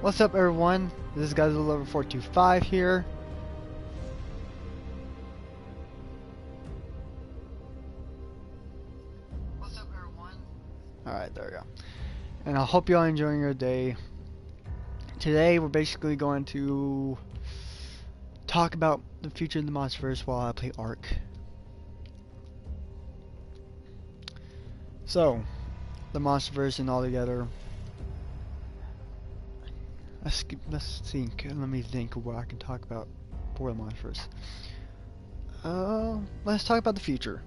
What's up, everyone? This is Godzilla level 425 here. What's up, everyone? Alright, there we go. And I hope you all enjoying your day. Today, we're basically going to talk about the future of the Monsterverse while I play Ark. So, the Monsterverse and all together. Let's think. Let me think of what I can talk about for the Monsterverse. Let's talk about the future.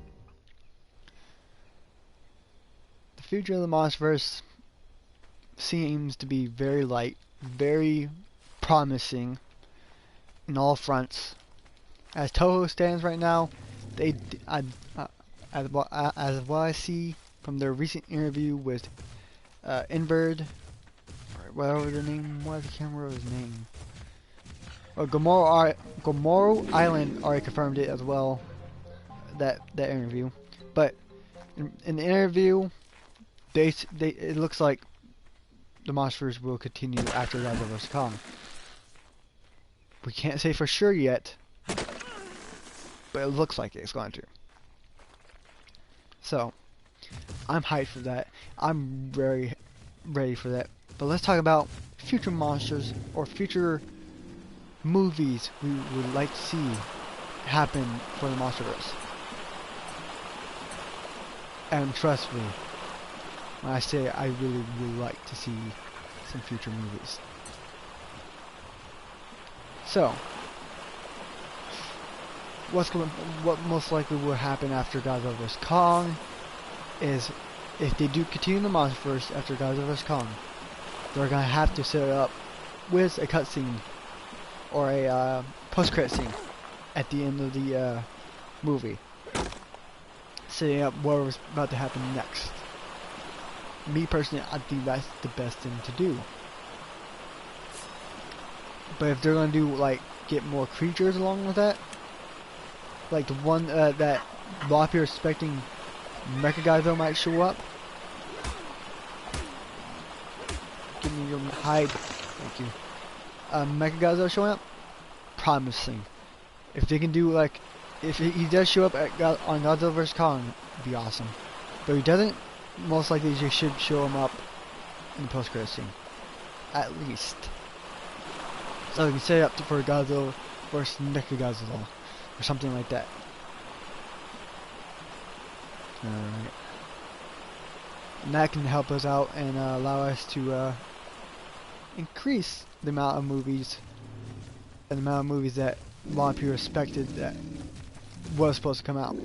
The future of the Monsterverse seems to be very light, very promising in all fronts. As Toho stands right now, as what I see from their recent interview with Inbird, or whatever the name was, I can't remember his name. Well, Gomorrah Island already confirmed it as well. That interview, but in the interview, it looks like the Monsterverse will continue after Godzilla vs. Kong. We can't say for sure yet, but it looks like it's going to. So, I'm hyped for that. I'm very ready for that. But let's talk about future monsters or future movies we would like to see happen for the Monsterverse. And trust me, when I say I really would like to see some future movies. So, what most likely will happen after Godzilla vs. Kong is, if they do continue the Monsterverse after Godzilla vs. Kong, they're gonna have to set it up with a cutscene or a post-credit scene at the end of the movie, setting up what was about to happen next. Me personally, I think that's the best thing to do. But if they're gonna do, like, get more creatures along with that, like the one that a lot of people are expecting Mechagodzilla might show up. Give me your hide. Thank you. Mechagodzilla showing up, promising. If they can do, like, if he does show up on Godzilla vs. Kong, it'd be awesome. But if he doesn't, most likely they should show him up in the post-credit scene, at least. So we can set it up for Godzilla vs. Mechagodzilla, or something like that. Alright. And that can help us out and allow us to increase the amount of movies, and the amount of movies that a lot of people expected that was supposed to come out.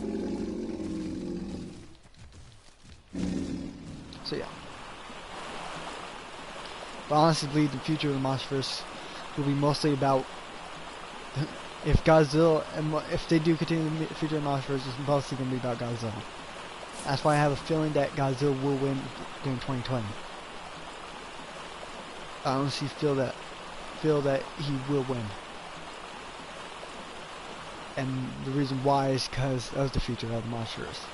So yeah. But honestly, the future of the Monsterverse will be mostly about if Godzilla, and if they do continue the future of the Monsterverse, it's mostly going to be about Godzilla. That's why I have a feeling that Godzilla will win during 2020. I honestly feel that he will win. And the reason why is because that was the future of the Monsterverse.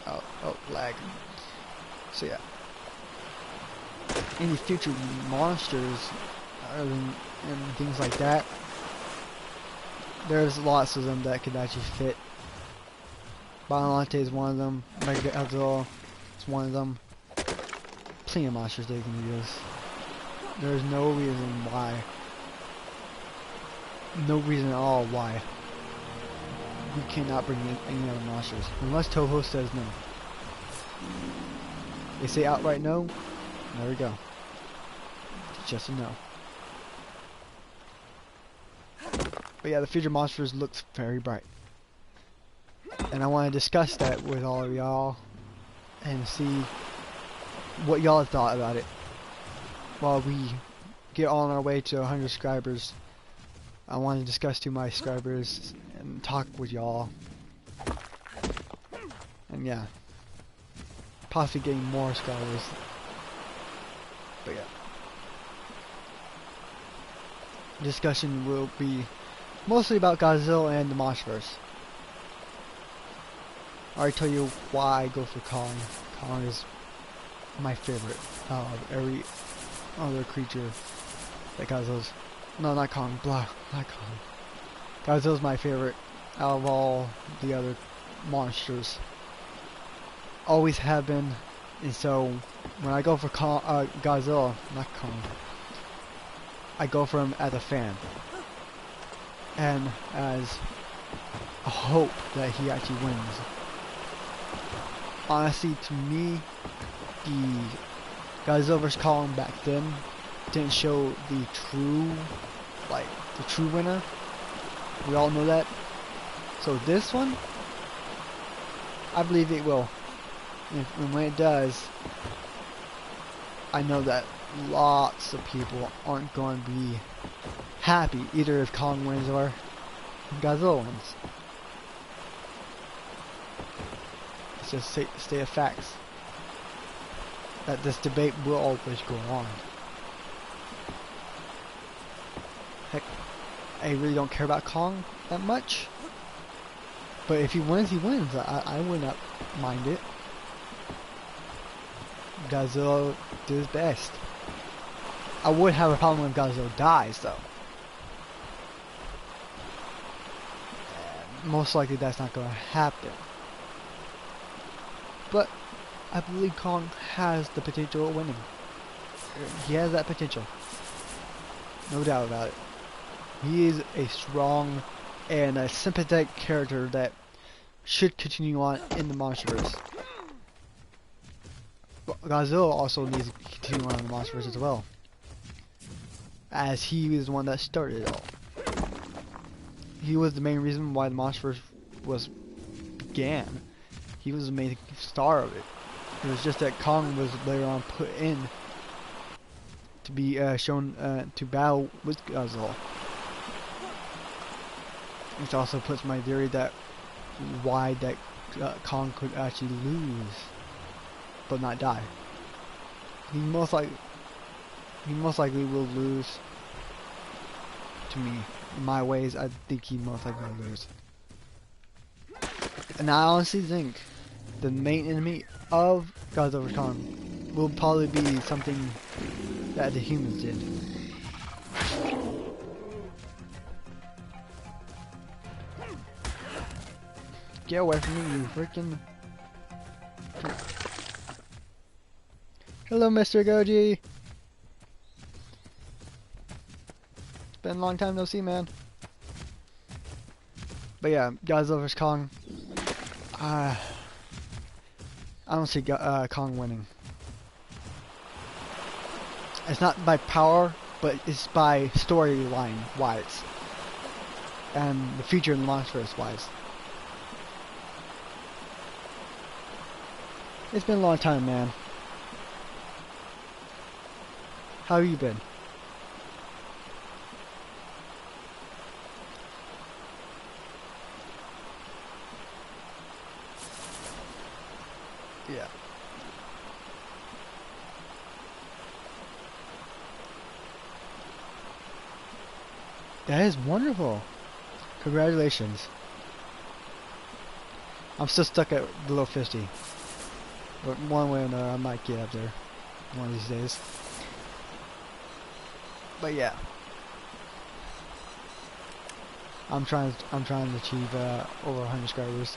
Oh, lag. So yeah. Any future monsters and things like that, there's lots of them that could actually fit. Biollante is one of them. Mechagodzilla is one of them. Plenty of monsters they can use. There's no reason why. No reason at all why we cannot bring in any other monsters, unless Toho says no. They say outright no. There we go. It's just a no. But yeah, the future monsters looks very bright, and I want to discuss that with all of y'all and see what y'all thought about it while we get on our way to 100 subscribers. I want to discuss to my subscribers and talk with y'all, and yeah, possibly getting more subscribers. But yeah, discussion will be mostly about Godzilla and the Monsterverse. I already tell you why I go for Kong. Kong is my favorite of every other creature that Godzilla's. No, not Kong. Blah, not Kong. Godzilla's my favorite out of all the other monsters. Always have been, and so when I go for Godzilla, not Kong, I go for him as a fan and as a hope that he actually wins. Honestly, to me, the Godzilla vs. Kong back then didn't show the true, the true winner. We all know that. So this one, I believe it will. And when it does, I know that lots of people aren't going to be happy either if Kong wins or Godzilla wins. It's just state of facts that this debate will always go on. Heck, I really don't care about Kong that much, but if he wins, he wins. I would not mind it. Godzilla did his best. I would have a problem when Godzilla dies, though. Most likely that's not going to happen. But I believe Kong has the potential of winning. He has that potential. No doubt about it. He is a strong and a sympathetic character that should continue on in the Monsterverse. Godzilla also needs to continue on in the Monsterverse as well, as he was the one that started it all. He was the main reason why the Monsterverse began. He was the main star of it. It was just that Kong was later on put in to be shown to battle with Godzilla. Which also puts my theory that why that Kong could actually lose but not die. He most likely will lose. To me, in my ways, I think he most likely will lose. And I honestly think the main enemy of Godzilla vs. Kong will probably be something that the humans did. Get away from me, you freaking... Hello, Mr. Goji! It's been a long time no see, man. But yeah, Godzilla vs. Kong. I don't see Kong winning. It's not by power, but it's by storyline wise. And the future in the Monsterverse wise. It's been a long time, man. How have you been? Yeah. That is wonderful. Congratulations. I'm still stuck at below 50. But one way or another, I might get up there one of these days. But yeah, I'm trying to achieve over 100 subscribers.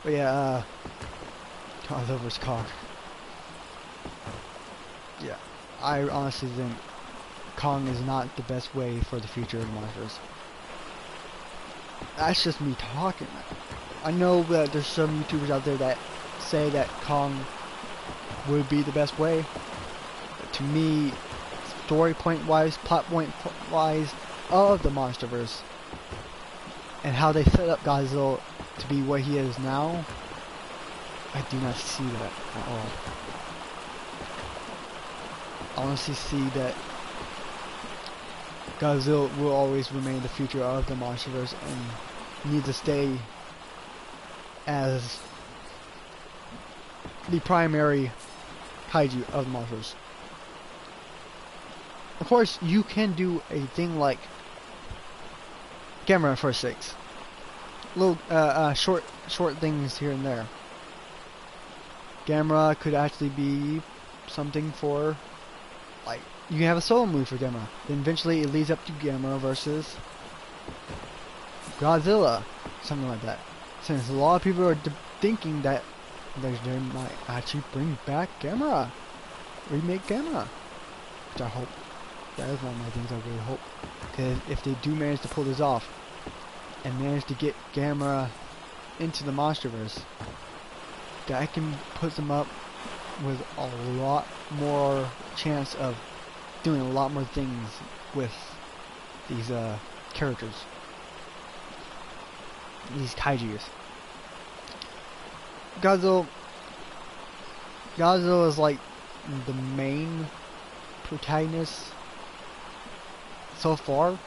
But yeah, Godzilla vs. Kong. Yeah, I honestly think Kong is not the best way for the future of Monsterverse. That's just me talking. I know that there's some YouTubers out there that say that Kong would be the best way. But to me, story point wise, plot point wise of the Monsterverse, and how they set up Godzilla to be what he is now, I do not see that at all. I honestly see that Godzilla will always remain the future of the Monsterverse and needs to stay as the primary kaiju of the Monsterverse. Of course, you can do a thing like Gamera First 6, little short things here and there. Gamera could actually be something for, like, you can have a solo movie for Gamera. Then eventually it leads up to Gamera versus Godzilla, something like that. Since a lot of people are thinking that they might actually bring back Gamera, remake Gamera, which I hope. That is one of my things I really hope. Because if they do manage to pull this off and manage to get Gamera into the Monsterverse, that can put them up with a lot more chance of doing a lot more things with these characters, these kaijus. Godzilla is like the main protagonist so far,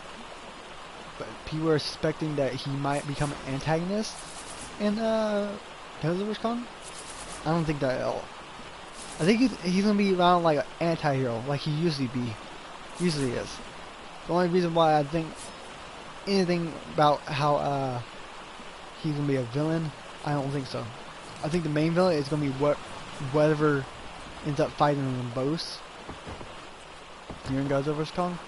but people are suspecting that he might become an antagonist in Godzilla vs. Kong. I don't think that at all. I think he's gonna be around like an anti-hero, like he usually is. The only reason why I think anything about how he's gonna be a villain, I don't think so. I think the main villain is gonna be whatever ends up fighting them both during Godzilla vs. Kong,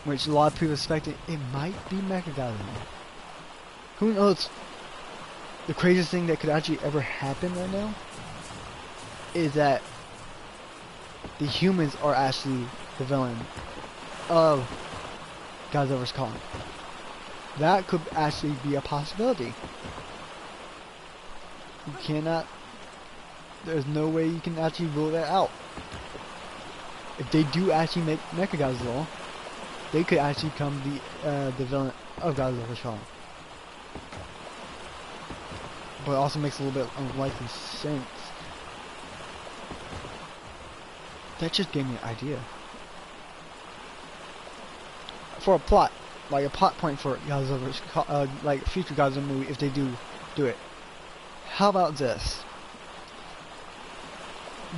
which a lot of people are expecting it might be Mechagodzilla. Who knows? The craziest thing that could actually ever happen right now is that the humans are actually the villain of Godzilla vs. Kong. That could actually be a possibility. You cannot, there's no way you can actually rule that out. If they do actually make Mechagodzilla, they could actually become the villain of Godzilla vs. Kong. But it also makes a little bit unlikely sense. That just gave me an idea. For a plot, like a plot point for Godzilla vs. like a future Godzilla movie, if they do it. How about this?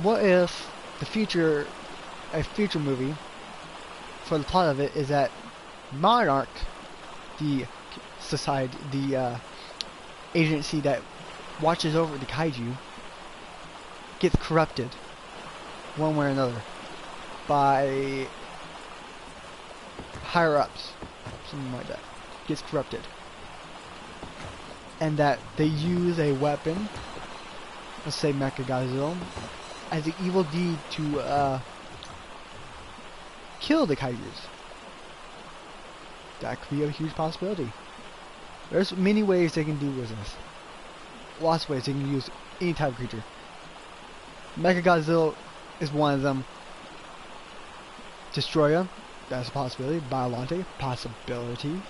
What if a future movie, for the plot of it, is that Monarch, the society, the agency that watches over the kaiju, gets corrupted one way or another by higher ups, something like that, gets corrupted, and that they use a weapon, let's say Mechagodzilla, as an evil deed to kill the kaijus. That could be a huge possibility. There's many ways they can do with this. Lots of ways they can use any type of creature. Mechagodzilla is one of them. Destroyer, that's a possibility. Biolante, possibility.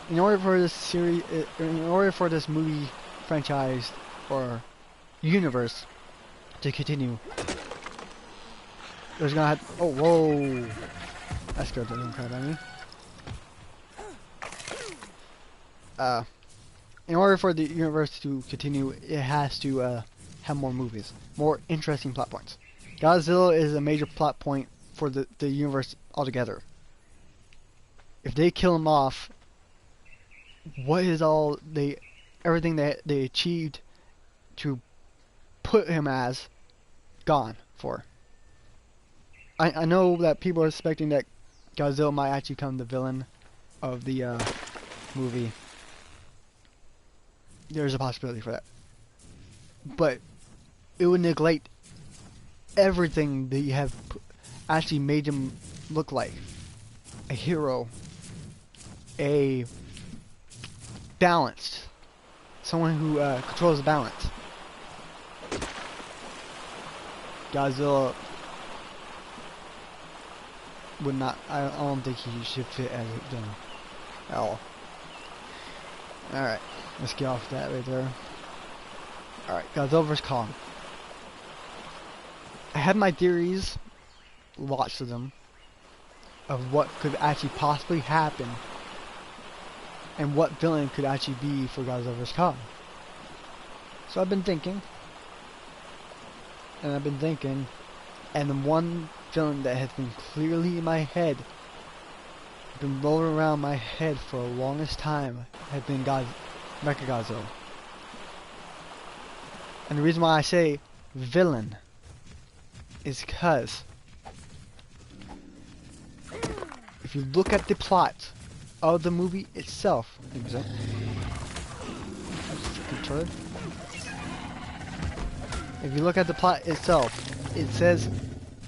In order for this series, in order for this movie franchise or universe to continue, there's gonna have. Oh, whoa! That scared the living crap out of me. In order for the universe to continue, it has to have more movies, more interesting plot points. Godzilla is a major plot point for the universe altogether. If they kill him off, what is everything that they achieved to put him as gone for? I know that people are expecting that Godzilla might actually become the villain of the movie. There's a possibility for that. But it would neglect everything that you have actually made him look like. A hero. A balanced. Someone who controls the balance. Godzilla would not, I don't think he should fit as a villain at all. Alright, let's get off that right there. Alright, Godzilla vs. Kong. I had my theories, lots of them, of what could actually possibly happen and what villain could actually be for Godzilla vs. Kong. So I've been thinking, and the one villain that has been clearly in my head been rolling around my head for the longest time has been Mechagodzilla. And the reason why I say villain is because if you look at the plot of the movie itself, if you look at the plot itself, it says,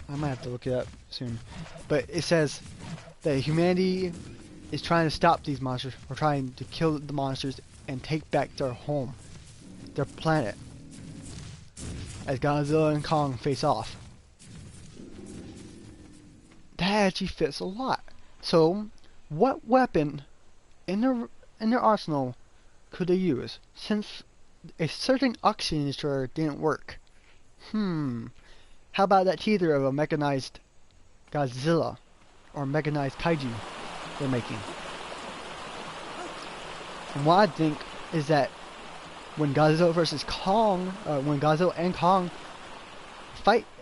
I might have to look it up soon, but it says that humanity is trying to stop these monsters, or trying to kill the monsters and take back their home, their planet, as Godzilla and Kong face off. That actually fits a lot. So, what weapon in their arsenal could they use, since a certain oxygen destroyer didn't work? How about that teaser of a mechanized Godzilla or mechanized kaiju they're making? And what I think is that when Godzilla versus Kong, when Godzilla and Kong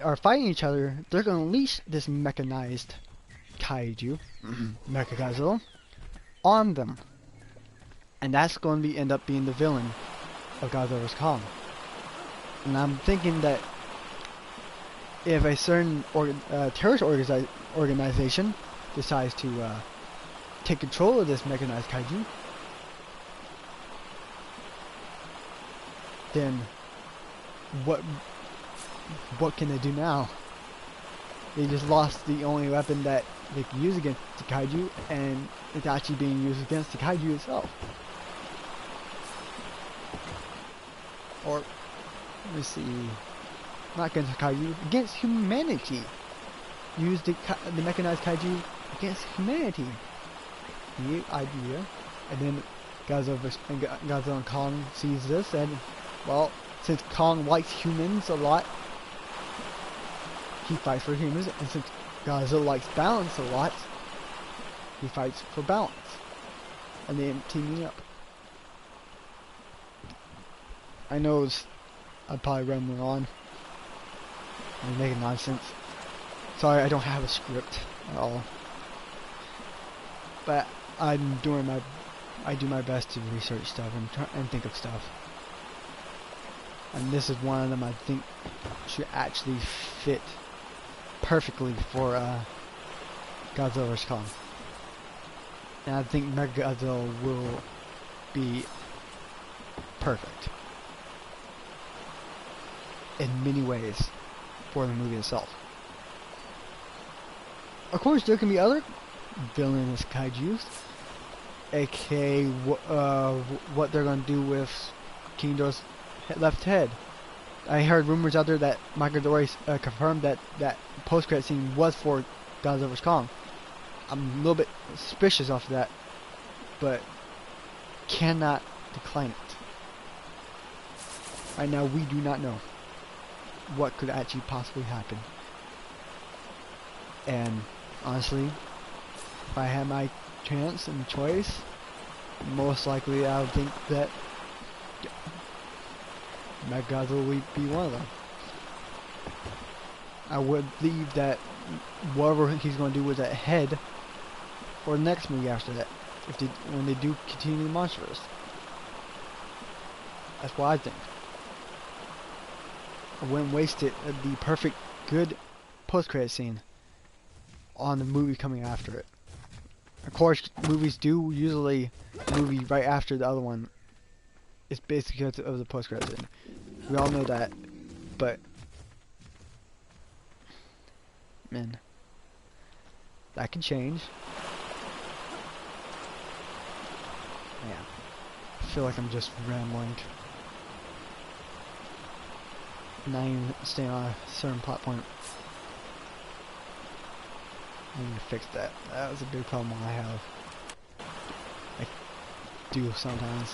are fighting each other, they're going to unleash this mechanized kaiju, Mechagodzilla, on them. And that's going to end up being the villain of Godzilla vs. Kong. And I'm thinking that if a certain terrorist organization decides to take control of this mechanized kaiju, then what can they do now? They just lost the only weapon that they can use against the kaiju, and it's actually being used against the kaiju itself. Or, let me see, not against the kaiju, against humanity. Use the mechanized kaiju against humanity. Neat idea. And then Godzilla and Kong sees this, and, well, since Kong likes humans a lot, he fights for humans, and since Godzilla likes balance a lot, he fights for balance. And they end up teaming up. I know I'm probably rambling on and making nonsense. Sorry, I don't have a script at all. But I do my best to research stuff and think of stuff. And this is one of them I think should actually fit perfectly for Godzilla vs. Kong. And I think Mechagodzilla will be perfect in many ways for the movie itself. Of course, there can be other villainous kaijus, aka what they're going to do with King Ghidorah's left head. I heard rumors out there that Michael Dory confirmed that post-credit scene was for Godzilla vs. Kong. I'm a little bit suspicious of that, but cannot decline it. Right now, we do not know what could actually possibly happen. And honestly, if I had my chance and choice, most likely I would think that Mechagodzilla would be one of them. I would believe that whatever he's going to do with that head for the next movie after that, when they do continue Monsterverse. That's what I think. I wouldn't waste the perfect, good post-credit scene on the movie coming after it. Of course, movies do usually movie right after the other one. It's basically because of the post-credit scene. We all know that, but man, that can change. Man, I feel like I'm just rambling. Not even staying on a certain plot point. I need to fix that. That was a big problem I have. I do sometimes.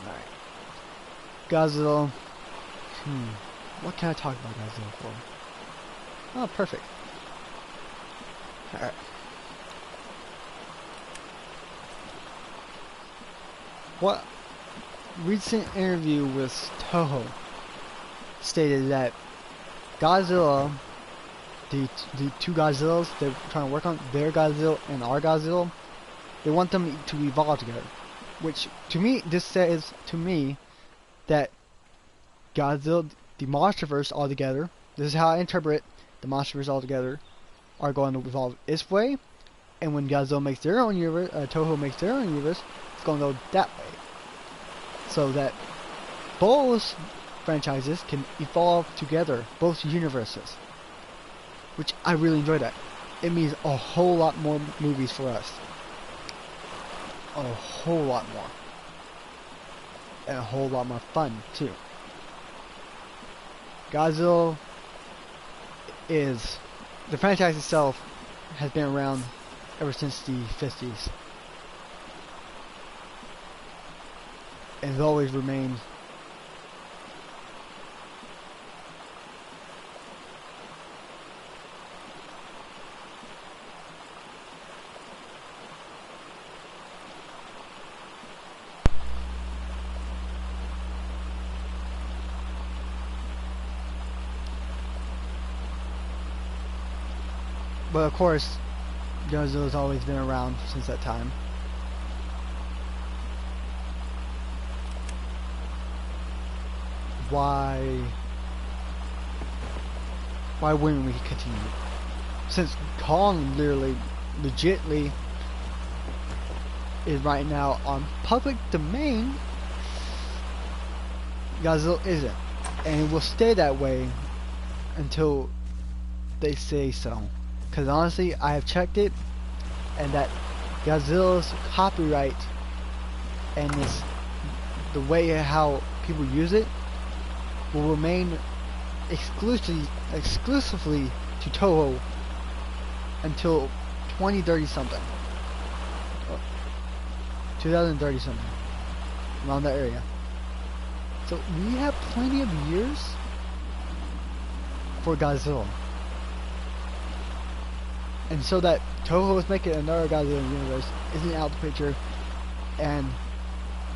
Alright. Godzilla. What can I talk about Godzilla for? Oh, perfect. Alright. What recent interview with Toho stated that Godzilla, the two Godzillas they're trying to work on, their Godzilla and our Godzilla, they want them to evolve together. Which, to me, this says to me that Godzilla, the Monsterverse altogether, this is how I interpret the Monsterverse altogether, are going to evolve this way, and when Godzilla makes their own universe, Toho makes their own universe, it's going to go that way. So that both franchises can evolve together, both universes. Which I really enjoy that. It means a whole lot more movies for us. A whole lot more. And a whole lot more fun, too. Godzilla is... the franchise itself has been around ever since the 50s. And has always remained but of course, Godzilla's always been around since that time. Why wouldn't we continue? Since Kong literally, legitly, is right now on public domain, Godzilla isn't. And it will stay that way until they say so. Because honestly, I have checked it, and that Godzilla's copyright and the way how people use it will remain exclusively to Toho until 2030 something, 2030 something, around that area. So we have plenty of years for Godzilla. And so that Toho is making another Godzilla universe isn't out the picture, and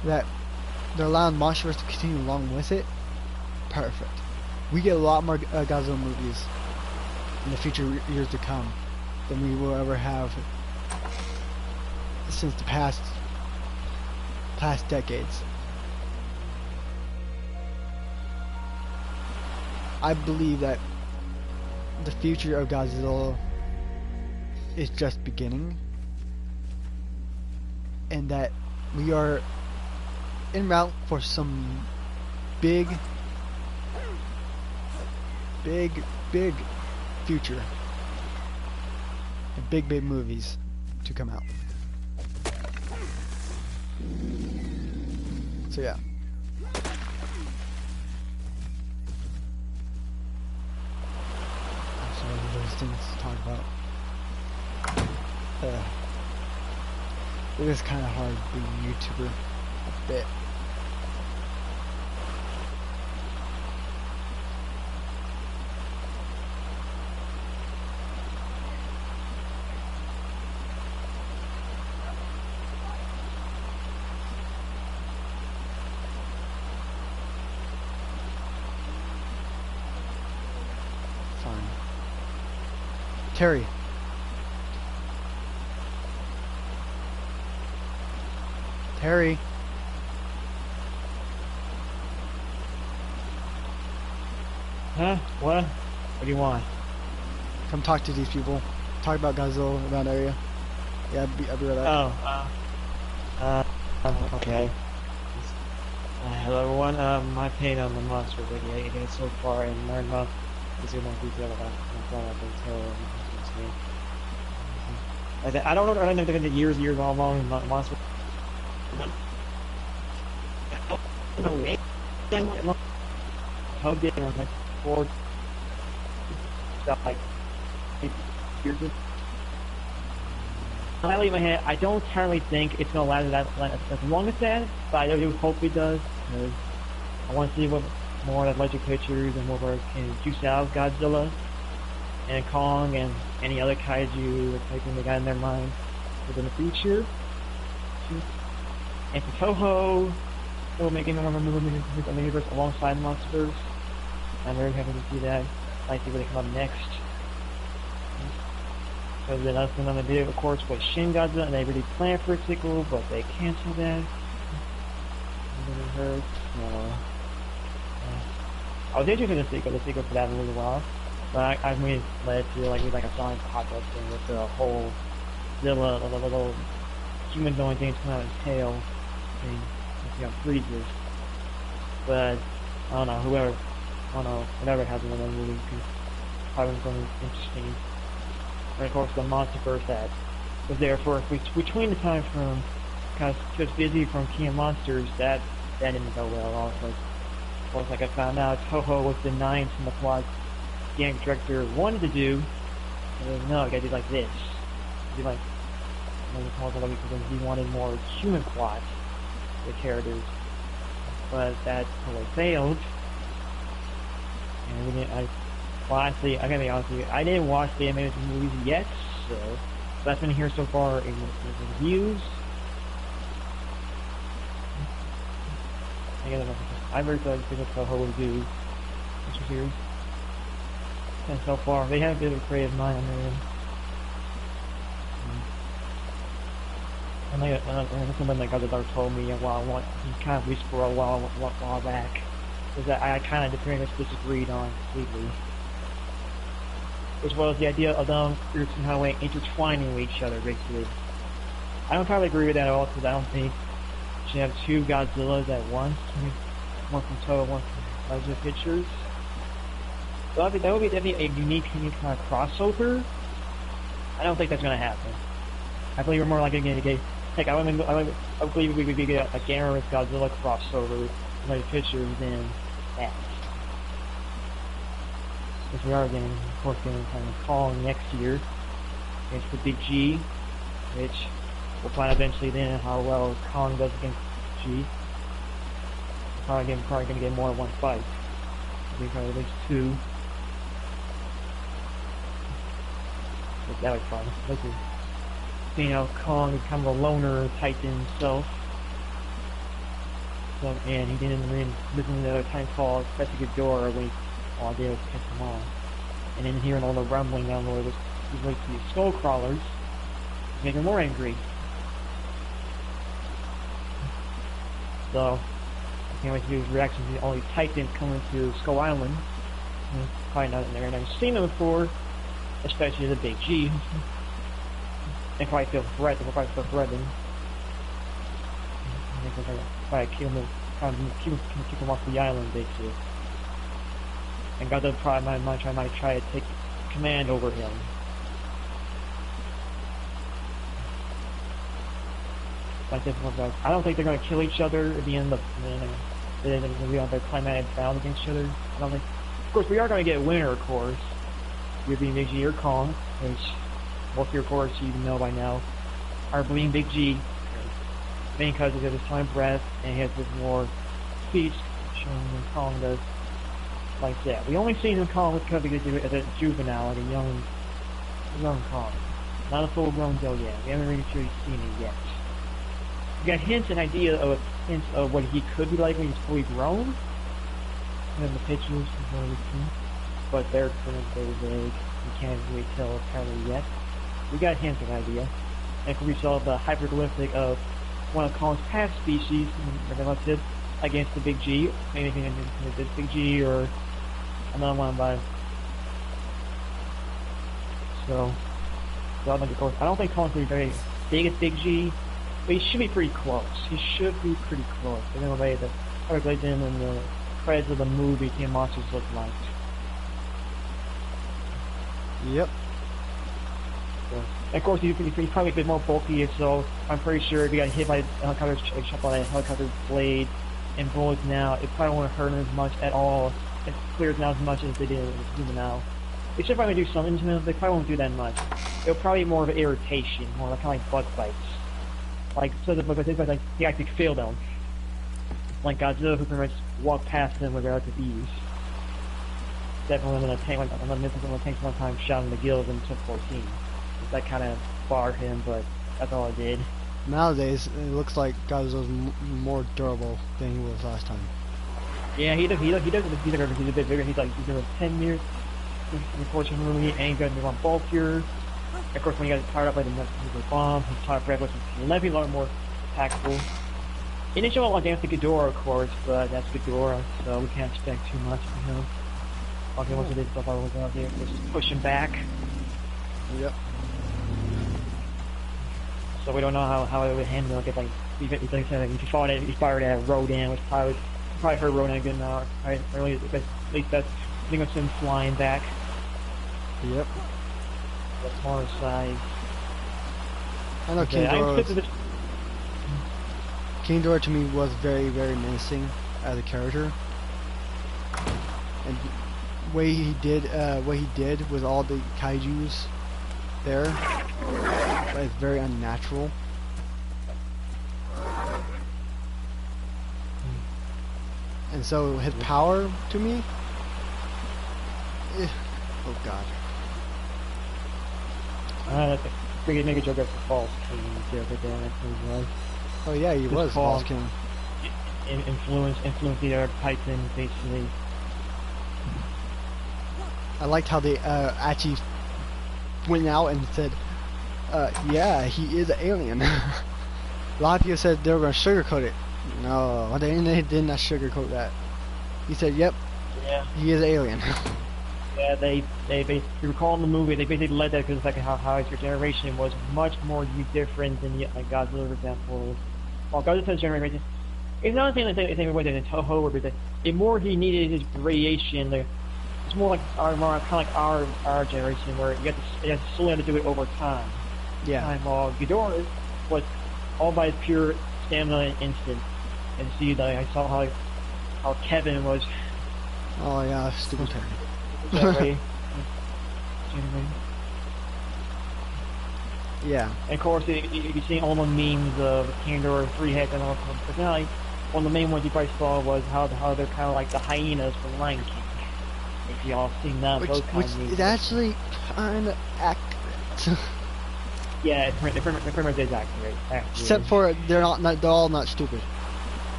that they're allowing Monsterverse to continue along with it, perfect. We get a lot more Godzilla movies in the future years to come than we will ever have since the past decades. I believe that the future of Godzilla is just beginning, and that we are en route for some big future and big movies to come out. So yeah. I'm sorry, there's things to talk about. It is kind of hard being a YouTuber a bit. Fine. Terry. Terry. Huh? What? What do you want? Come talk to these people. Talk about Godzilla around the area. Yeah, I'll be right back. Oh, okay. Hello everyone, my opinion on the monster video again so far and learn about this in more detail about I don't know what I know the years all along monster. Hugged it and I was like 4 stuff like 8 years ago. I leave my head. I don't currently think it's gonna last as long as that, but I do hope it does because I want to see what more that legend pictures and more where it can juice out Godzilla and Kong and any other kaiju or typing they got in their mind within the future. And for Toho, they'll make another movie on the universe alongside Monsterverse. I'm very happy to see that. Might see what they come up next. Because then that's another video, of course, was Shin Godzilla, and they really planned for a sequel, but they canceled that. It really hurts. I was interested in the sequel for that in a little while, but I mean, it led to like a Sonic pop-up thing with the whole Zilla, the little humanoid things coming out of his tail, thing, freezes. But I don't know, whatever happens in that movie could probably something interesting. And of course, the Monsterverse that was there for between the time from kind of just busy from King of Monsters, that didn't go well at all. Of course, like I found out, Toho was denying some of what the game director wanted to do. And no, I gotta do like this. Do like because he wanted more human plot for the characters, but that totally failed. And we didn't. Well, honestly, I gotta be honest with you, I didn't watch the animated movies yet, so that's been here so far in the reviews. I'm very excited to see what Toho will do this series. And so far, they have a bit of a creative mind on their end. And something like Godzilla told me he kind of whispered a while back, is that I kind of pretty much disagreed on completely. As well as the idea of them somehow intertwining with each other, basically. I don't entirely agree with that at all, because I don't think you should have two Godzillas at once. One from Toho, one from Legend Pictures. So that would be definitely a unique kind of crossover. I don't think that's going to happen. I believe we're more likely going to get... Heck, I believe we could get a Gamera's Godzilla crossover with Legend Pictures than that. Because we are getting, of course, getting kind of Kong next year against the Big G, which we'll find eventually then how well Kong does against G. Probably going to get more than one fight. Maybe probably at least two. But that was fun. This is seeing how Kong is kind of a loner titan himself. So, and he didn't even listen to the time call, especially Ghidorah when all I did was piss him off. And then hearing all the rumbling down the way was like these skull crawlers, make him more angry. So, I can't wait to see his reaction to all these titans coming to Skull Island. Probably not never seen them before, especially the Big G. They probably feel threatened. I think they're gonna probably kill him, keep him off the island, basically. And Godzilla probably might try to take command over him. I don't think they're going to kill each other at the end of they're going to be on their climatic battle against each other. I don't think. Of course, we are going to get a winner, of course. Either being Big G or Kong, which most of you, of course, you know by now, are being Big G. Mainly because he has his time breath and he has this more speech, showing than Kong does. Like that. We only seen him Kong because he could as a juvenile, like a young Kong. Not a full-grown Joe yet. We haven't really truly seen it yet. We got hints of what he could be like when he's fully grown. And the pictures is what we've seen. But they're very vague. We can't really tell apparently yet. We got hints of an idea. And we saw the hyperglyphic of one of Kong's past species, relative, against the Big G. Anything against this Big G or another one by. So I don't think Kong's going to be very big as Big G, but he should be pretty close. He should be pretty close. In the way the legend and the credits of the movie King of Monsters look like. Yep. So, and of course, he's probably a bit more bulky, so I'm pretty sure if he got hit by a helicopter, shot by a helicopter blade and bullets now, it probably won't hurt him as much at all. It clears now as much as they did with Human now. They should probably do something to him, they probably won't do that much. It'll probably be more of an irritation, more like, kind of like butt bites. Like, so that he actually feel them. Like Godzilla, who pretty much walked past him with relative ease. Definitely when the tank one time shot him in the gills in 2014. That kind of barred him, but that's all it did. Nowadays, it looks like Godzilla's more durable than he was last time. Yeah, he does. He's a bit bigger. He's over unfortunately, and got more bulkier. Of course, when he got powered up by the nuclear bomb, his top red was a lot more impactful. He didn't show a lot of damage to Ghidorah, of course, but that's Ghidorah, so we can't expect too much from him. Okay, once it is stuff I was out there, just push him back. Yep. So we don't know how it would handle it. Like, if he fired at Rodan, which probably hurt Rodan a good amount. Right? Or at least that's, I think it's him flying back. Yep. The smaller size. I know King Ghidorah to me was very, very menacing as a character. And what he did with all the kaijus there, it's very unnatural. And so his power to me, oh god. I figured make a joke that's a false king the other day. That's what he was. Oh yeah, he was false king. Influence the other Titan, basically. I liked how they actually went out and said, yeah, he is an alien. A lot of people said they were going to sugarcoat it. No, they did not sugarcoat that. He said, yep, yeah, he is an alien. Yeah, they recall in the movie, they basically led that because like how his generation was much more different than like Godzilla, for example. Well, Godzilla's generation, it's not the same way that in Toho, where the more he needed his radiation, it's more like kind of like our generation, where you have to slowly have to do it over time. Yeah. While Ghidorah was all by pure stamina and instant. And see, like, I saw how Kevin was. Oh yeah, stupid Kevin. Yeah. And of course, if you've seen all the memes of King Ghidorah, 3 heads, and all that personality, one of the main ones you probably saw was how they're kind of like the hyenas from Lion King. If y'all seen that, which is actually kind of accurate. Yeah, it pretty much is accurate. Except for they're all not stupid.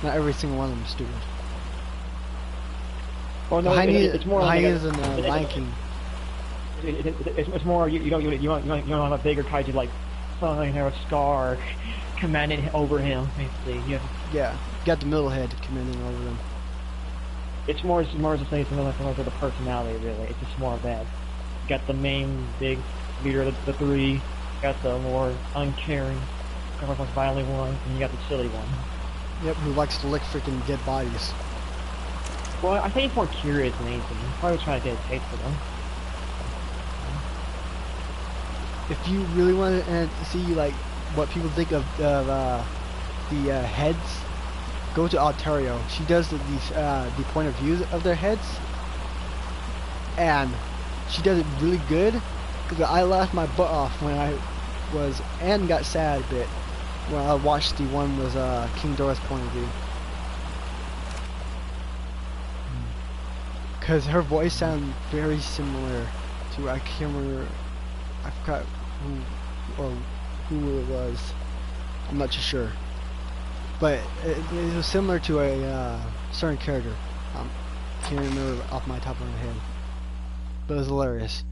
Not every single one of them is stupid. Well, no, it's more like hyenas and Lion King. It's more you don't have a bigger kaiju like something like a Scar commanding over him. Basically, yeah, you got the middle head commanding over them. It's more the same like the personality, really. It's just more of that. You got the main big leader of the 3. Got the more uncaring, kind of like violent one, and you got the silly one. Yep, who likes to lick freaking dead bodies. Well, I think he's more curious than anything. He's probably trying to get a taste for them. If you really want to see like what people think of the heads, go to Ontario. She does the point of views of their heads, and she does it really good. Because I laughed my butt off when I was, and got sad a bit when I watched the one with King Ghidorah's point of view. Because her voice sounded very similar to, I can't remember, I forgot who it was. I'm not too sure. But it was similar to a certain character. Can't remember off my top of my head. But it was hilarious.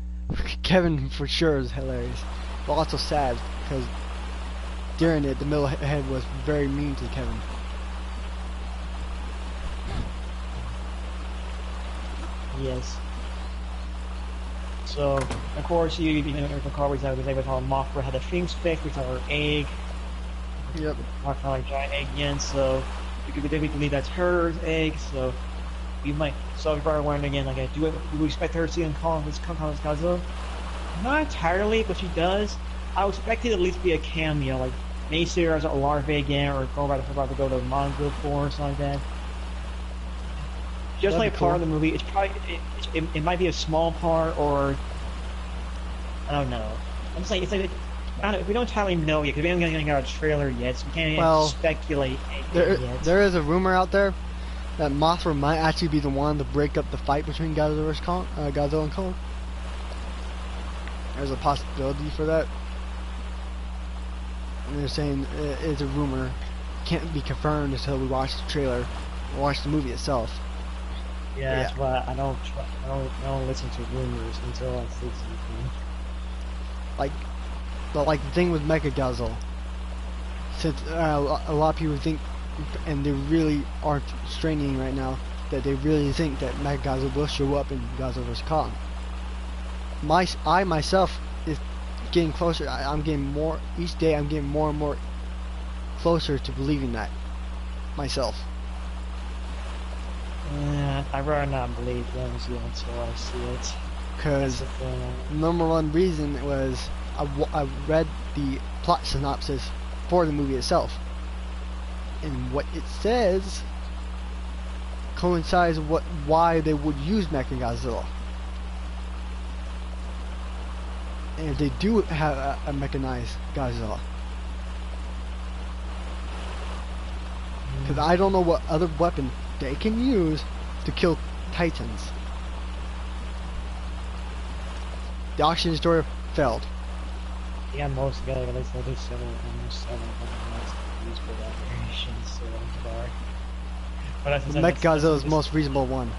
Kevin for sure is hilarious, but also sad because during it the middle head was very mean to Kevin. Yes. So of course you recall we said how Mothra had a Sphinx fix, we saw her egg. Yep. Mothra like giant egg again, so we believe that's her egg. So we might. So if we're wondering again, like, do we expect her to see in Kong Godzilla? Not entirely, but she does. I would expect it to at least be a cameo, like maybe see her as a larvae again, or about to go to Mongo or something like that. Just That'd like be part cool. of the movie, it's probably it might be a small part, or I don't know. I'm saying it's like we don't entirely know yet because we haven't got a trailer yet, so we can't even speculate anything yet. There is a rumor out there that Mothra might actually be the one to break up the fight between Godzilla and Kong. There's a possibility for that. And they're saying it's a rumor, can't be confirmed until we watch the trailer or watch the movie itself. Yeah, Yeah, that's why I don't listen to rumors until I see something. like the thing with Mechagodzilla. Since a lot of people think, and they really aren't straining right now, that they really think that Mechagodzilla will show up in Godzilla vs. Kong. I myself is getting closer. I'm getting more each day. I'm getting more and more closer to believing that myself. Yeah, I'd rather not believe them until I see it. That's Because the thing. number one reason was I read the plot synopsis for the movie itself, and what it says coincides with why they would use Mechagodzilla. And if they do have a mechanized Godzilla, because I don't know what other weapon they can use to kill Titans. The oxygen destroyer failed. Yeah, most together, at least almost 700 months used for that variation so far. But that's Mechagodzilla is the most reasonable one.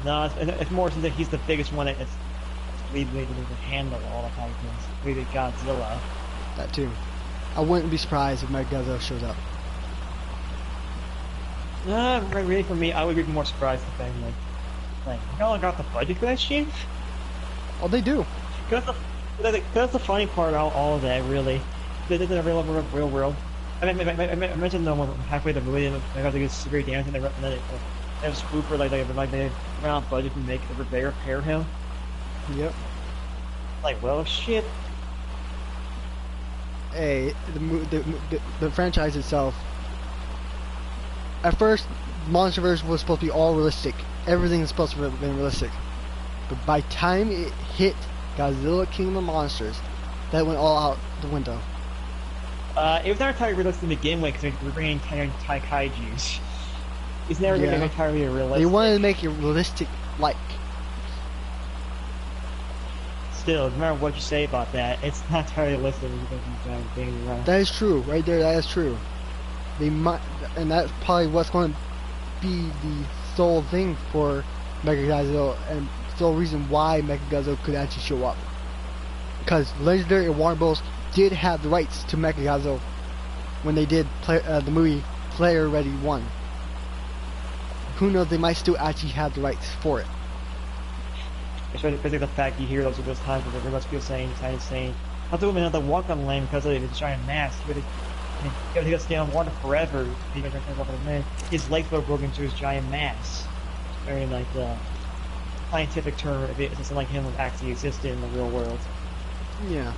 No, it's more so that he's the biggest one that's believed able to handle all the Titans. Maybe Godzilla. That too. I wouldn't be surprised if Mechagodzilla shows up. Really for me, I would be more surprised if they like, y'all got the budget for that shit? Oh, they do. That's the funny part about all of that, really. This is a real world. I mentioned them halfway through the movie, and they got to get severe damage, and they have Spooper, they ran out of budget to make they repair him. Yep. Like, well, shit. Hey, the franchise itself. At first, Monsterverse was supposed to be all realistic. Everything is supposed to be realistic. But by time it hit Godzilla King of Monsters, that went all out the window. It was never entirely realistic to begin with, because we're bringing Thai kaijus. It's never going to be entirely realistic. They wanted to make it realistic-like. Still, no matter what you say about that, it's not entirely realistic when you think these giant things around. That is true, right there. That is true. They might, and that's probably what's going to be the sole thing for Mechagodzilla, and sole reason why Mechagodzilla could actually show up. Because Legendary and Warner Bros. Did have the rights to Mechagodzilla when they did the movie Player Ready 1. Who knows? They might still actually have the rights for it. Especially the fact you hear those times where everybody's people saying, I'll do another walk on land because of his giant mask. He got to stay on water forever. His legs were broken to his giant mass. It's very like the scientific term. It's something like him actually existed in the real world. Yeah.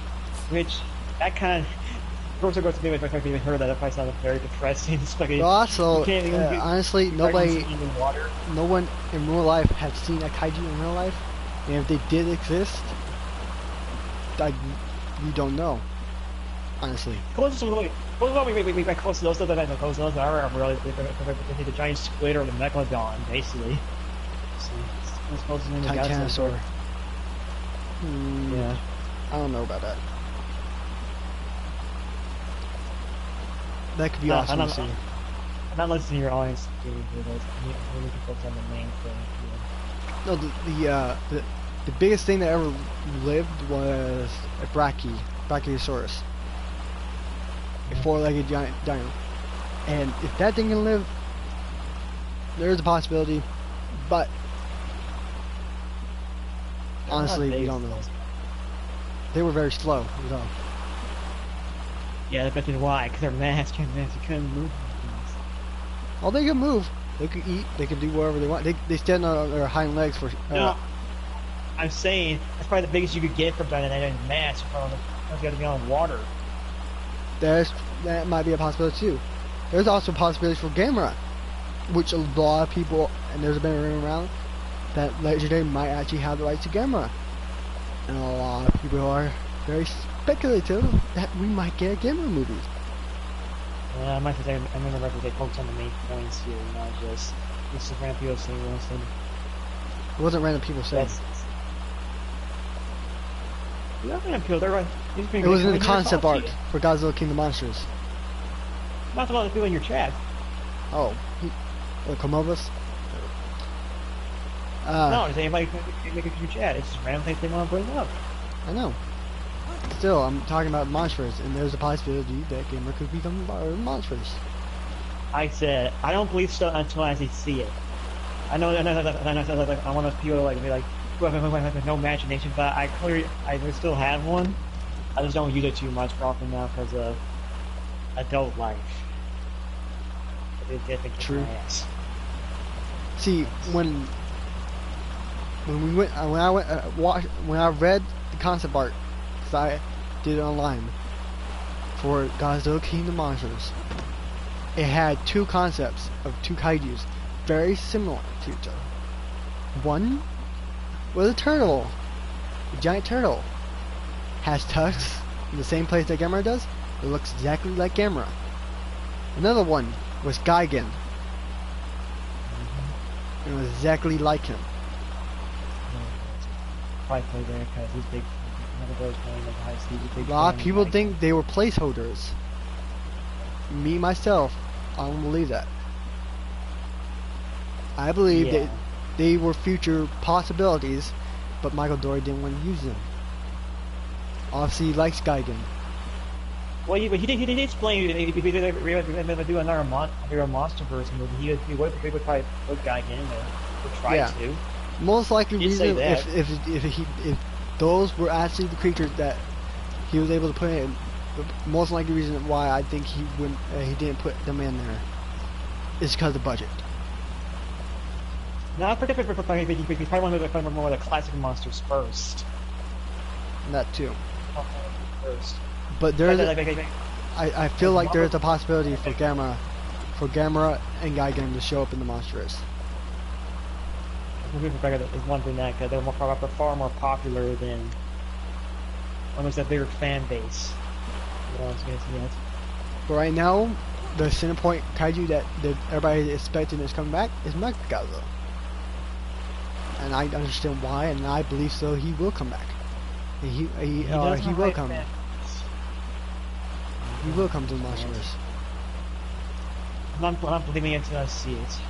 Which that kind of. Of course, it goes to me if I even heard that. That probably sounded very depressing. It's like Also, honestly, no one in real life has seen a kaiju in real life, and if they did exist, we don't know. Honestly. Close to those that I close those are really the giant squid or the megalodon, basically. Titanosaur. Yeah. I don't know about that. That could be awesome to see. I'm not listening to your audience to those. I'm really focused on the main thing. No, the biggest thing that ever lived was a Brachiosaurus. A four-legged giant dino. And if that thing can live, there's a possibility, but honestly, we don't know. They were very slow, so. Yeah, that's why, because they're masked, they couldn't move. Well, they can move. They can eat. They can do whatever they want. They stand on their hind legs for. No, I'm saying that's probably the biggest you could get from giant mask. You got to be on water. That might be a possibility too. There's also possibilities for Gamera, which a lot of people, and there's been a rumor around that Legendary might actually have the rights to Gamera, and a lot of people are very speculative that we might get a Gamera movie. I might say I remember they focus on the main points here, not just random people saying something. It wasn't random people saying. It was in the concept art for Godzilla King of Monsters. Not about the people in your chat. Oh, Komovas? No, does anybody make a huge ad? It's just random things they want to bring up. I know. Still, I'm talking about Monsterverse, and there's a possibility that Gamer could become Monsterverse. I said, I don't believe so until I actually see it. I know, I want to people like be like, who have no imagination, but I still have one. I just don't use it too much often now because of adult life. True. See, when I read the concept art, because I did it online for Godzilla King of Monsters, it had two concepts of two kaijus very similar to each other. One was a turtle, a giant turtle, has tusks in the same place that Gamera does. It looks exactly like Gamera. Another one was Gigan. It was exactly like him. Probably play there because he's big. A lot of people think they were placeholders. Me myself, I don't believe that. I believe that they were future possibilities, but Michael Dory didn't want to use them. Obviously, he likes Gigan. Well, he did explain if we were do another Monsterverse movie, he would probably put Gigan in there, or try to. Most likely reason if those were actually the creatures that he was able to put in, the most likely reason why I think he didn't put them in there is because of budget. Not for different, he probably wanted to find more of the classic monsters first. That too. First. But there's I feel like there's a possibility for Gamera and Gigan to show up in the Monsterverse. Is one thing that they're far more popular than almost a bigger fan base. But right now, the Cinepoint kaiju that everybody is expecting is coming back is Godzilla. And I understand why, and I believe so. He will come back. And he will come. He will come to the Monsterverse. I'm not believing it until I see it.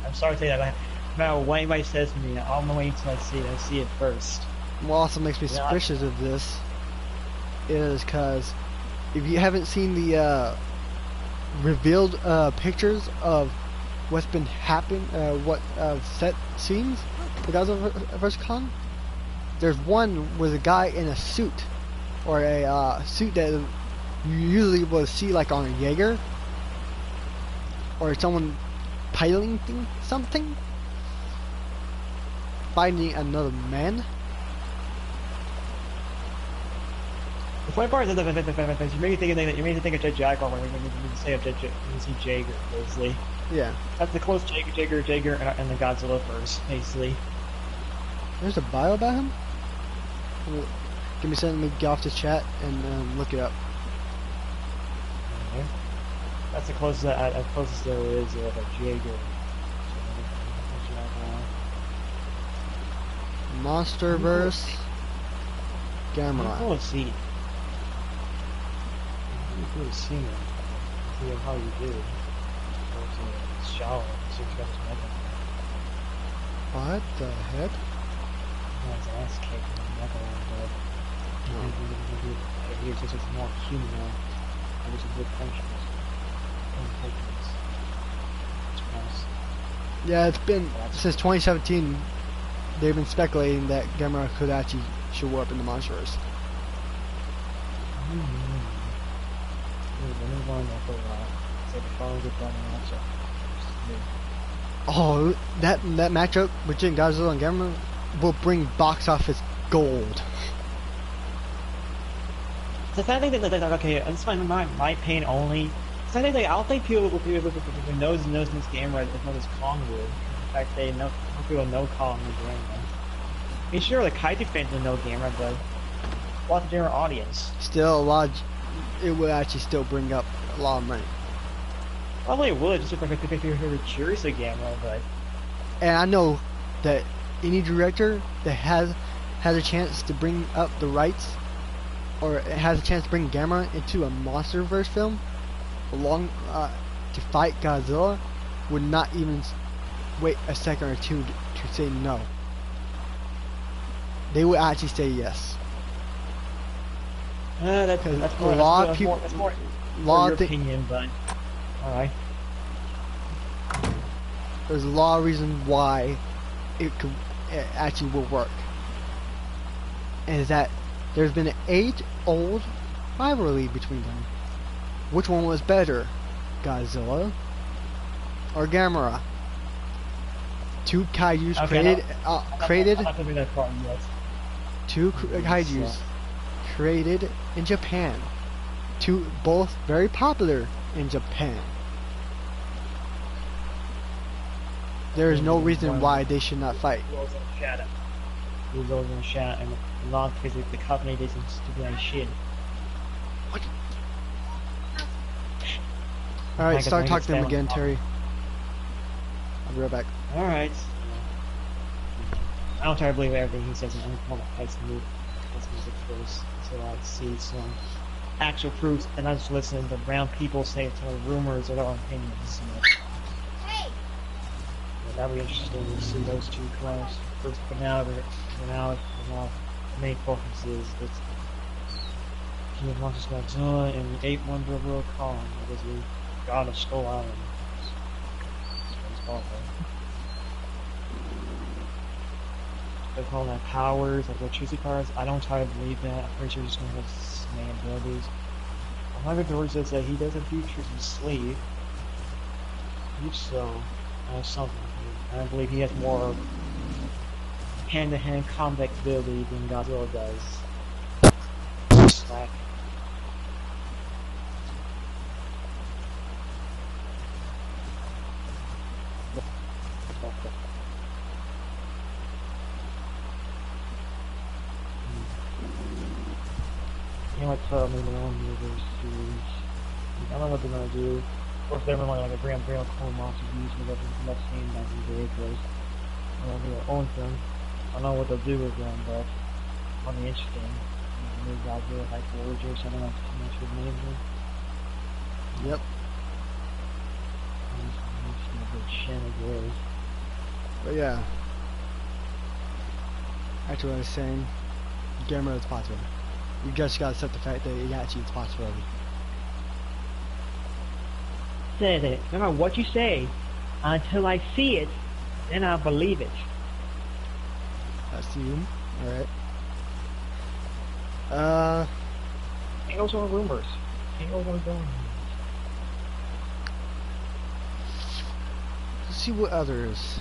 I'm sorry to say that. No matter what anybody says to me, I'm gonna wait until I see it. I see it first. What also makes me suspicious of this is because if you haven't seen the revealed pictures of what's been happening, set scenes for Godzilla vs. Kong, there's one with a guy in a suit, or a suit that you usually will see like on a Jaeger, or someone piloting something, fighting another man. The funny part is that you made me think of Jet Jaguar when you say of Jaeger, basically. Yeah. That's the close Jaeger, and the Godzilla first, basically. There's a bio about him? Give me a second, let me get off this chat and look it up. Okay. That's the closest there is of a Jaeger. Monsterverse Gamera. Cool to see. Really cool to see him. See how you do. Go to the shower. See if you got his mega. What the heck? His ass kicked in the mega one, but he's just more human now. And there's some good functions. Yeah, it's been since 2017. They've been speculating that Gamera could actually show up in the Monsterverse. Oh, that matchup between Godzilla and Gamera will bring box office gold. So I think that okay, that's my pain only. So I don't think people who knows this game right as much as Kong would. In fact, most people know Kong and Gamera. I mean, sure, the kaiju fans will know Gamera, but what's the general audience? Still, it would actually still bring up a lot of money. Probably it would, just if you're curious of Gamera, but. And I know that any director that has a chance to bring up the rights, or has a chance to bring Gamera into a Monsterverse film, to fight Godzilla, would not even wait a second or two to say no. they would actually say yes. That's A more. lot of That's people, more. That's more lot your of thi- opinion, but all right. there's a lot of reasons why it actually will work. And is that there's been an age-old rivalry between them. Which one was better, Godzilla or Gamera? Two kaijus created. I'm not gonna be that far yet. Two kaijus created in Japan. Two both very popular in Japan. There is no reason why they should not fight. Goes in shadow. Who goes in shadow and not because the company doesn't stupid shit. What? Alright, start talking to him again, Terry. I'll be right back. Alright. I don't try to believe everything he says in any form of text music first until I see some actual proofs and I just listen to brown people say it's more rumors or their own opinions. Yeah, that'd be interesting to see those two clash. First, but now the main focus is it's King of Monsters Godzilla and the 8 Wonder World Kong, because we got a Skull Island. It's awful. They call that powers, like electricity powers. I don't try to believe that. I'm pretty sure he's gonna have main abilities. However, George says that he does have futures in sleep. If so, that's something. I believe he has more hand-to-hand combat ability than Godzilla does. Slack. You know what, tell me their own universe series. I don't know what they're gonna do. Of course, they're like a real cool monster use whatever I've seen back in the day, because I don't know own them. I don't know what they'll do with them, but it'll be interesting. New Godzilla like Warriors, I don't know too much with names. Yep. But yeah. Actually, what I was saying, Gamera is possible. You just gotta accept the fact that it actually is possible. Says it. No matter what you say, until I see it, then I'll believe it. That's you. Alright. Can't go on rumors. Can't go on rumors. Let's see what others.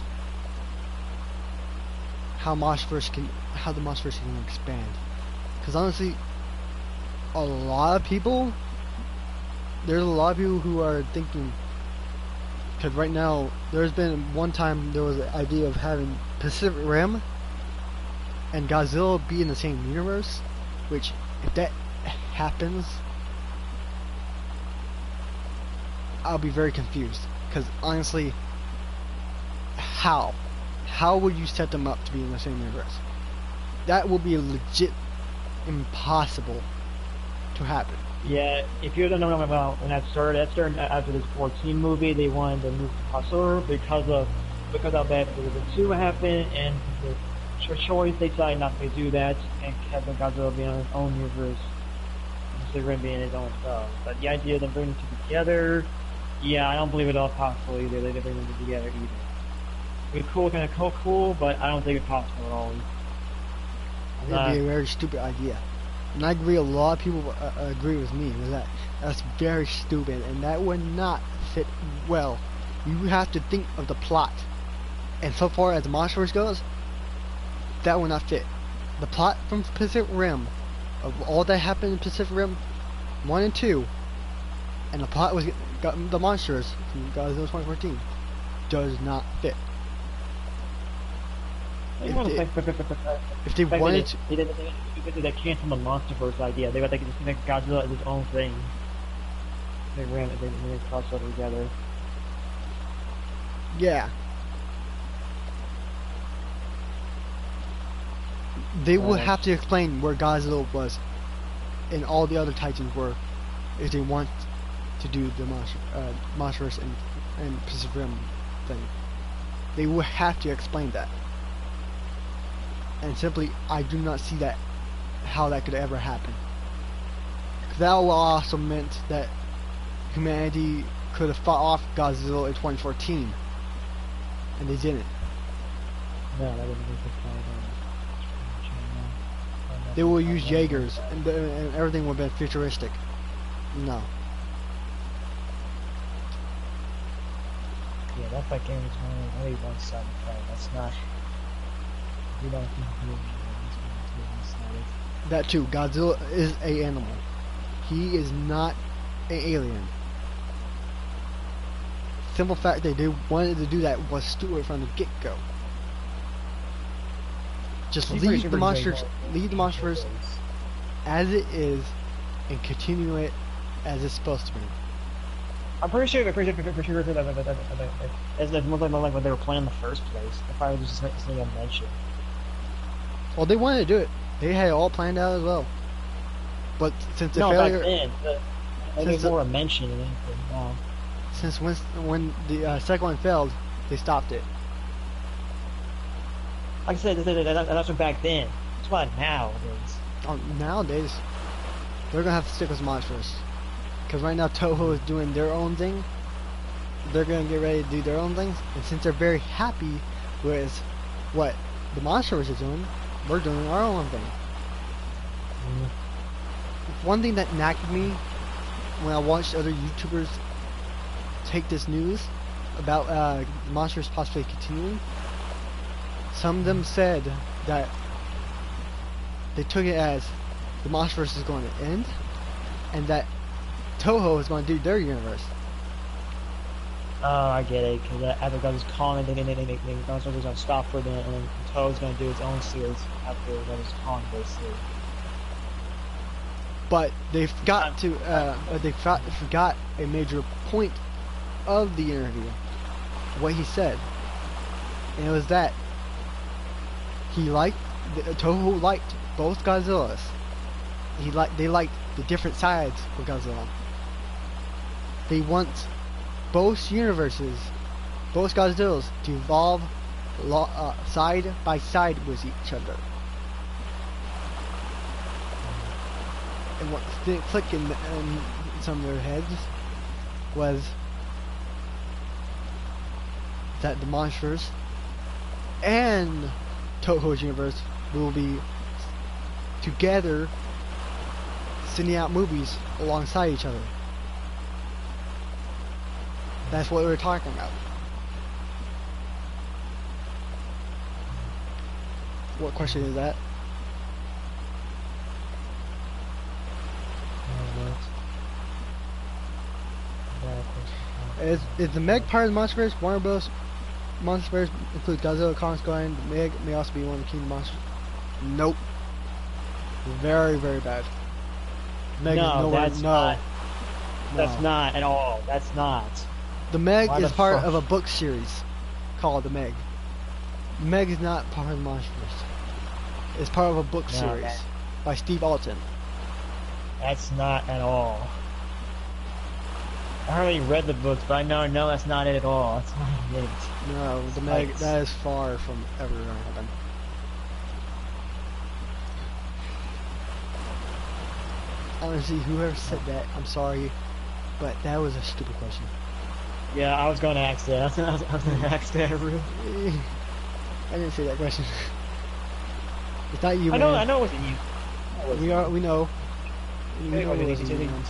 How the Monsterverse can expand. Because honestly, there's a lot of people who are thinking, because right now, there's been one time there was an idea of having Pacific Rim and Godzilla be in the same universe, which, if that happens, I'll be very confused, because honestly, how would you set them up to be in the same universe? That will be legit impossible to happen. Yeah, if you don't know about when that started after this 14 movie. They wanted to move to crossover because how bad the 2 happened, and the choice they decided not to do that and kept Godzilla being on his own universe, instead of being his own stuff. But the idea of them bringing the 2 together, yeah, I don't believe it all possible either. They didn't bring them together either. It'd be cool, kind of cool, but I don't think it's possible at all. It'd be a very stupid idea. And I agree, a lot of people agree with me with that. That's very stupid, and that would not fit well. You have to think of the plot. And so far as the Monsterverse goes, that would not fit. The plot from Pacific Rim, of all that happened in Pacific Rim 1 and 2, and the plot was the Monsters from Godzilla 2014, does not fit. If they wanted to... They that came from the Monsterverse idea. They were like, just make Godzilla as his own thing. They crossed over together. Yeah. They would have to explain where Godzilla was and all the other Titans were if they want to do the Monsterverse and Pacific Rim thing. They would have to explain that. And simply, I do not see that how that could ever happen. 'Cause that would also meant that humanity could have fought off Godzilla in 2014, and they didn't. No, that wouldn't be the fight. They will use Jaegers, and everything would have been futuristic. No. Yeah, that fight game was only one-sided fight. That's not. We don't think we're one-sided. That too. Godzilla is a animal. He is not an alien. Simple fact that they wanted to do that was stupid from the get-go. Just leave the Monsterverse as it is, and continue it as it's supposed to be. I'm pretty sure that as the more like when they were playing in the first place, the fire was just something I mentioned. Well, they wanted to do it. They had it all planned out as well. But since the No, failure, back then, it was more a mention than anything. No. since when the second one failed, they stopped it. Like I said, that's from back then. It's what nowadays. Nowadays, they're gonna have to stick with Monsterverse, because right now Toho is doing their own thing. They're gonna get ready to do their own things, and since they're very happy with what the Monsterverse is doing, we're doing our own thing. One thing that nagged me when I watched other YouTubers take this news about the Monsterverse possibly continuing, some of them said that they took it as the Monsterverse is going to end, and that Toho is going to do their universe. Oh, I get it. Because after God was calling, they Monsterverse was going to stop for a minute, and then Toe's going to do its own series after God was calling their series. But they forgot to. They forgot a major point of the interview. What he said, and it was that Toho liked both Godzillas. They liked the different sides of Godzilla. They want both universes, both Godzillas, to evolve side by side with each other. And what didn't click in some of their heads was that the Monsterverse and Toho's universe will be together, sending out movies alongside each other. That's what we were talking about. What question is that? Is the Meg part of the Monsterverse? Warner Bros. Monsterverse includes Godzilla, Kong Skull, and the Meg may also be one of the Kingdom Monsters. Nope. Very, very bad. Meg is nowhere. That's not at all. That's not. The Meg is part of a book series called The Meg. The Meg is not part of the Monsterverse. It's part of a book series by Steve Alton. That's not at all. I already read the books, but I know that's not it at all. That's not it. No, the Meg, that is far from ever going to happen. Honestly, whoever said that, I'm sorry, but that was a stupid question. Yeah, I was going to ask that. I was going to ask that, really. I didn't say that question. It's not you, I man. know it wasn't you. We know. We know it wasn't you, man.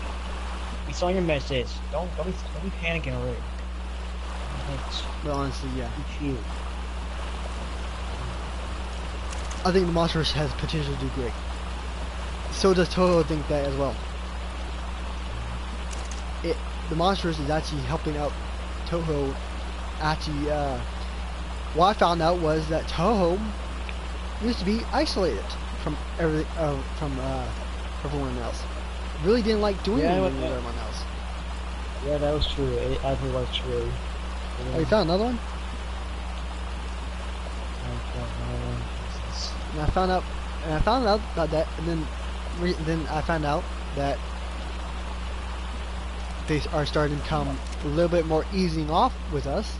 We saw your message. Don't be panicking already. But honestly, yeah. Be I think the Monsterverse has potential to do great. So does Toho think that as well. The Monsterverse is actually helping out Toho. Actually, what I found out was that Toho used to be isolated from everyone else. Really didn't like doing anything with everyone else. Yeah, that was true. It actually was true. Oh, you found another one? And I found out about that, and then I found out that they are starting to come a little bit more easing off with us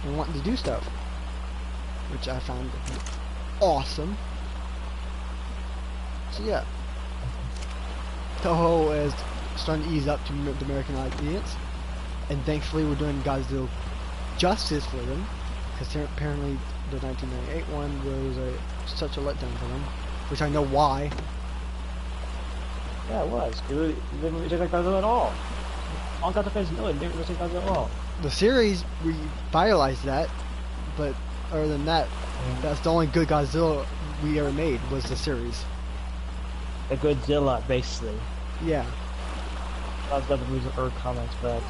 and wanting to do stuff, which I found awesome. So yeah, Toho is starting to ease up to the American audience, and thankfully we're doing Godzilla justice for them, because apparently the 1998 one was such a letdown for them, which I know why. Yeah, it was. It didn't reject Godzilla at all. All Godzilla fans know it didn't reject Godzilla at all. The series revitalized that, but other than that, that's the only good Godzilla we ever made was the series. The Godzilla, basically. Yeah. That's the movies of Earth comics, but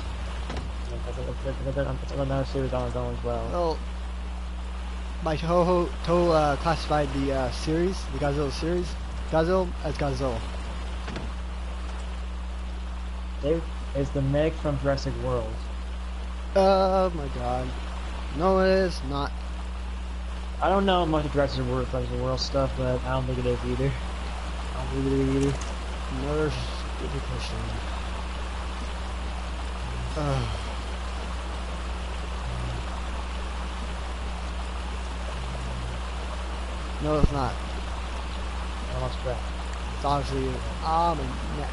that's another series on its own as well. Well, by Toho classified the series, the Godzilla series, Godzilla as Godzilla. It's the Meg from Jurassic World. Oh my god. No, it is not. I don't know much of Jurassic World stuff, but I don't think it is either. I don't think it is either. Another stupid question. No, it's not. I lost track. It's obviously an arm and neck.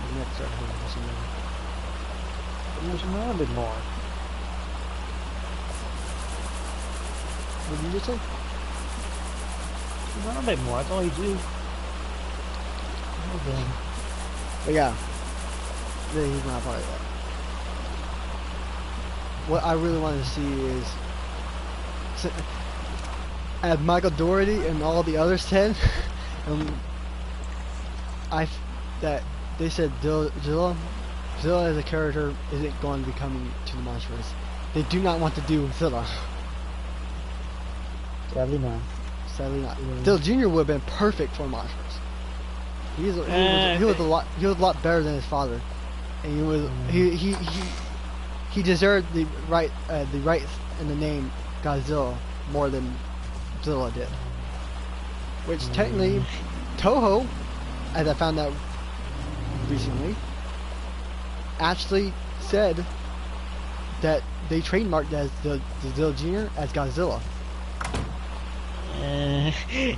The neck's right here for some reason. Move around a bit more. What did you just say? Move around a bit more, that's all you do. But yeah, he's not part of that. What I really want to see is add Michael Dougherty and all the others 10. That they said Zilla as a character isn't going to be coming to the Monsterverse. They do not want to do Zilla. Sadly not. Sadly not. Zilla Jr. would have been perfect for Monsterverse. He was a lot better than his father, and he deserved the rights and the name Godzilla more than Zilla did. Which technically, Toho, as I found out recently, actually said that they trademarked as the Zilla Jr. as Godzilla.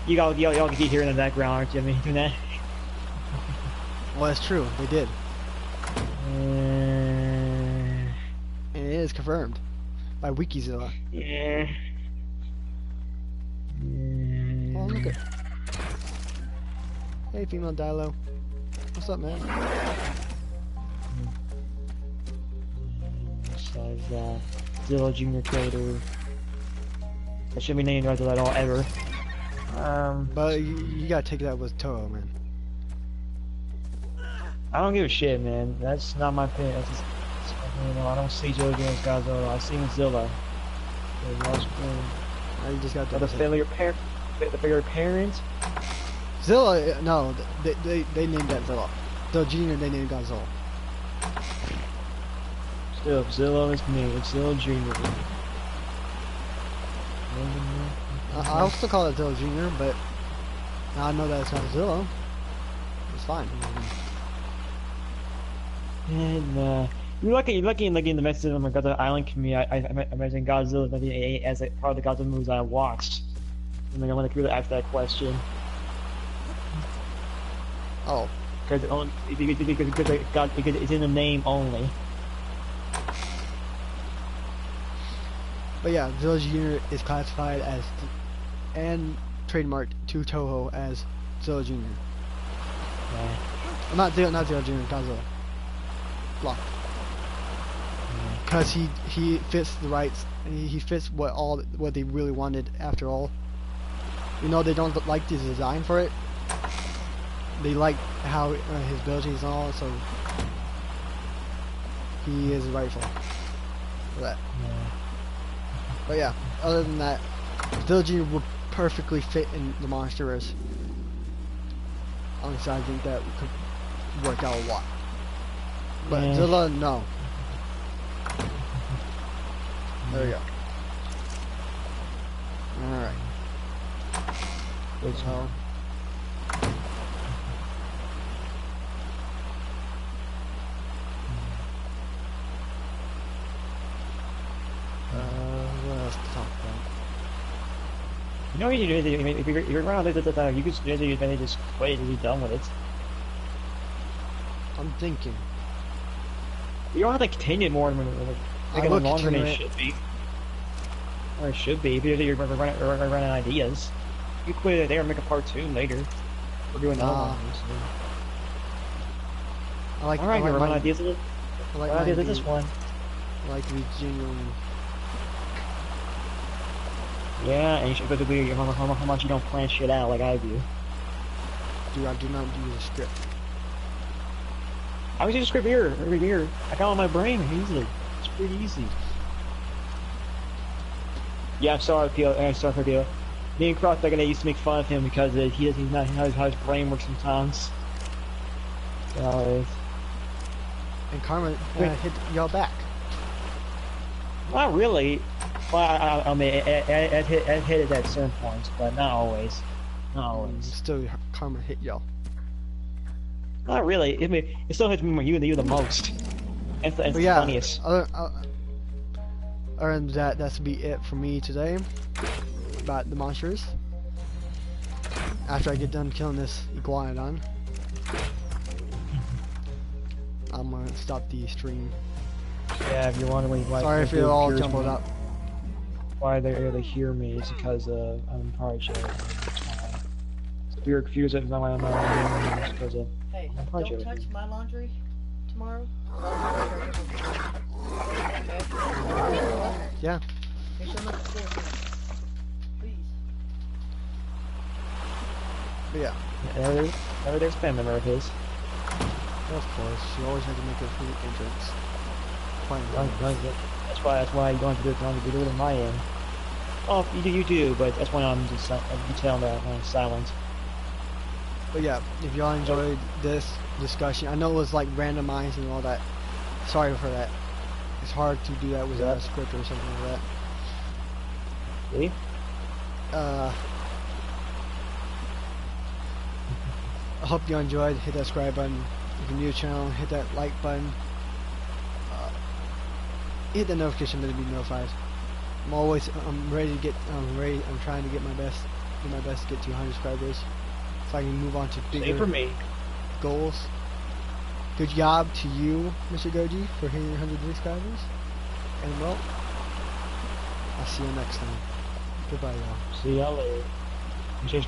Y'all can keep hearing in the background, aren't you? I mean, doing that. Well, that's true. They did. And it is confirmed by Wikizilla. Yeah. Oh, look at. Hey, female Dilo. What's up, man? Besides that, Zilla Jr. creator. That shouldn't be named Godzilla at all, ever. But you gotta take that with Toho, man. I don't give a shit, man. That's not my opinion. That's just, you know, I don't see Zilla against Godzilla. I see Zilla. You just got the failure parent. Zilla, no, they named that Zilla. The Junior, they named Godzilla. Still, Zilla is me. It's Zilla Junior. I'll still call it Zilla Junior, but now I know that it's not Zilla. It's fine. And you're lucky in the message of my Godzilla Island community. I imagine Godzilla 1988 as a part of the Godzilla movies I watched. And I want to really ask that question. Oh. Because it's in the name only. But yeah, Zilla Junior is classified as and trademarked to Toho as Zilla Junior. Yeah. Well, not Zilla Junior, Godzilla. Blocked. Because he fits the rights. He fits what they really wanted. After all, you know, they don't like the design for it. They like how his abilities and all, so he is rightful for that. Yeah. But yeah, other than that, Zilla Jr. would perfectly fit in the Monsterverse. Honestly, I think that could work out a lot. But Yeah. Zilla, no. There we go. Alright. So, what else to talk about? know what you do? If you're around you could just quit and be done with it. I'm thinking. You don't have to continue more than I make will it longer than continue it it. should be. Or it should be, because you're running ideas. You quit it there and make a part 2 later. We're doing another Nah. one. So. I like. Alright, I you're like running my, ideas of it. I like Run mine ideas to of this be, one. I like to be genuine. Yeah, and you should go to be how much you don't plan shit out like I do. Dude, I do not do the script. I was just script here, every year. I got it on my brain easily. It's pretty easy. Yeah, I'm sorry, Pio. I'm sorry for Pio. Me and Cross Beggar used to make fun of him because he's not how his brain works sometimes. And Karma Wait. hit y'all back. Not really. Well, I mean, it hit it at certain points, but not always. Not always. Still, Karma hit y'all. Not really. I mean, it still hits me more you the most. It's the But yeah, funniest. other than that, that's be it for me today about the monsters. After I get done killing this iguanodon, I'm gonna stop the stream. Yeah, if you're wondering why. Sorry if it all jumbled up. Why they hear me is because I'm probably sure. If you're confused at my it's because of. Hey, I'm don't joking. touch my laundry tomorrow. Yeah. Make sure I'm not the please. But yeah, Never there's a family member of his. of course, you always have to make it through the entrance. Fine. That's why you don't have to do it on my end. Oh, you do, but that's why I'm just telling that I'm silent. But yeah, if y'all enjoyed this discussion, I know it was like randomized and all that. Sorry for that. It's hard to do that without a script or something like that. See? I hope you enjoyed. Hit that subscribe button. If you're new to the channel, hit that like button. Hit the notification bell to be notified. I'm ready to get. I'm trying to get my best. Do my best to get to 100 subscribers, so I can move on to Same bigger for me. goals. Good job to you, Mr. Goji, for hitting 100 subscribers. And well, I'll see you next time. Goodbye, y'all. See y'all later. Change